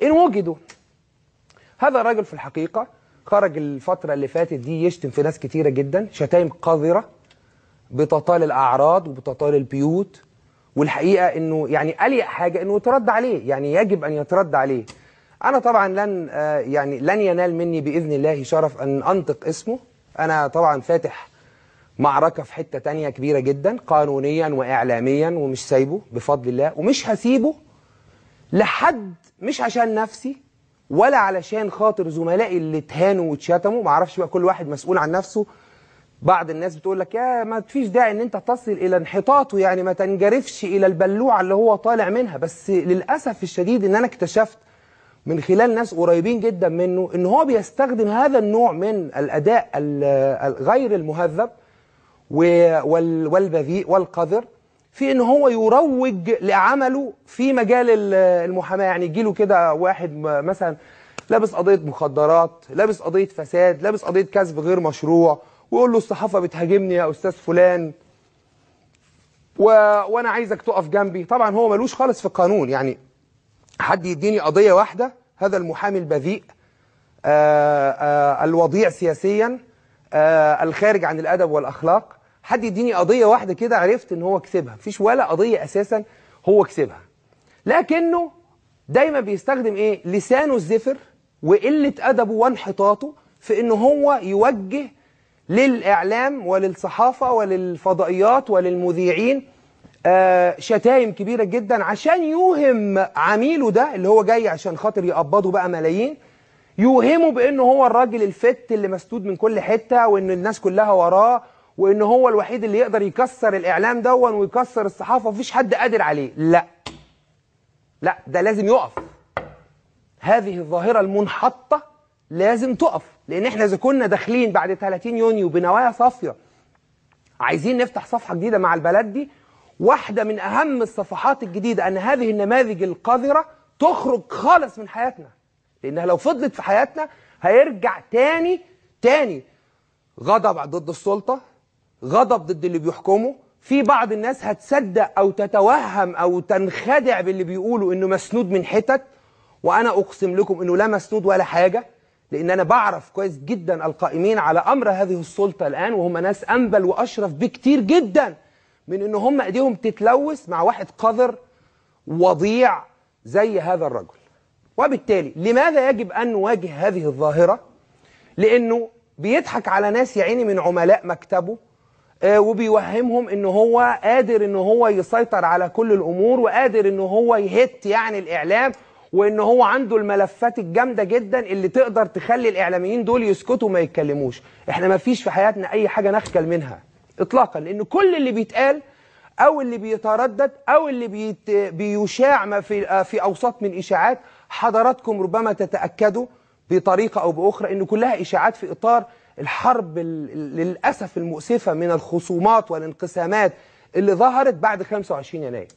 إن وجدوا. هذا الرجل في الحقيقة خرج الفترة اللي فاتت دي يشتم في ناس كتيرة جدا، شتايم قذرة بتطال الأعراض وبتطال البيوت، والحقيقة إنه يعني أليق حاجة إنه يترد عليه، يعني يجب أن يترد عليه. أنا طبعا لن ينال مني بإذن الله شرف أن أنطق اسمه. أنا طبعا فاتح معركة في حتة تانية كبيرة جدا قانونيا وإعلاميا، ومش سايبه بفضل الله، ومش هسيبه لحد، مش عشان نفسي ولا علشان خاطر زملائي اللي اتهانوا واتشتموا. معرفش بقى، كل واحد مسؤول عن نفسه. بعض الناس بتقول لك يا ما فيش داعي ان انت تصل الى انحطاطه، يعني ما تنجرفش الى البلوعه اللي هو طالع منها. بس للاسف الشديد ان انا اكتشفت من خلال ناس قريبين جدا منه ان هو بيستخدم هذا النوع من الاداء الغير المهذب والبذيء والقذر في ان هو يروج لعمله في مجال المحاماه. يعني يجي له كده واحد مثلا لابس قضيه مخدرات، لابس قضيه فساد، لابس قضيه كسب غير مشروع، ويقول له الصحافه بتهاجمني يا استاذ فلان وانا عايزك تقف جنبي. طبعا هو ملوش خالص في القانون. يعني حد يديني قضيه واحده، هذا المحامي البذيء الوضيع سياسيا الخارج عن الادب والاخلاق، حد يديني قضيه واحده كده عرفت ان هو كسبها. مفيش ولا قضيه اساسا هو كسبها، لكنه دايما بيستخدم ايه؟ لسانه الزفر وقله ادبه وانحطاطه في ان هو يوجه للإعلام وللصحافة وللفضائيات وللمذيعين شتايم كبيرة جدا، عشان يوهم عميله ده اللي هو جاي عشان خاطر يقبضه بقى ملايين، يوهمه بأنه هو الراجل الفت اللي مسدود من كل حتة، وأن الناس كلها وراه، وأن هو الوحيد اللي يقدر يكسر الإعلام دون ويكسر الصحافة، ومفيش حد قادر عليه. لا لا، ده لازم يقف. هذه الظاهرة المنحطة لازم تقف، لان احنا اذا كنا داخلين بعد 30 يونيو بنوايا صافيه عايزين نفتح صفحه جديده مع البلد دي، واحده من اهم الصفحات الجديده ان هذه النماذج القذره تخرج خالص من حياتنا، لانها لو فضلت في حياتنا هيرجع تاني غضب ضد السلطه، غضب ضد اللي بيحكموا. في بعض الناس هتصدق او تتوهم او تنخدع باللي بيقولوا انه مسنود من حتت، وانا اقسم لكم انه لا مسنود ولا حاجه، لأن أنا بعرف كويس جدا القائمين على أمر هذه السلطة الآن، وهم ناس أنبل وأشرف بكتير جدا من إن هم إيديهم تتلوث مع واحد قذر وضيع زي هذا الرجل. وبالتالي لماذا يجب أن نواجه هذه الظاهرة؟ لأنه بيضحك على ناس يا عيني من عملاء مكتبه، وبيوهمهم إن هو قادر إن هو يسيطر على كل الأمور، وقادر إن هو يهت يعني الإعلام، وان هو عنده الملفات الجامده جدا اللي تقدر تخلي الاعلاميين دول يسكتوا وما يتكلموش. احنا ما فيش في حياتنا اي حاجه نخجل منها اطلاقا، لان كل اللي بيتقال او اللي بيتردد او اللي بيشاع في اوساط من اشاعات، حضراتكم ربما تتاكدوا بطريقه او باخرى ان كلها اشاعات في اطار الحرب للاسف المؤسفه من الخصومات والانقسامات اللي ظهرت بعد 25 يناير.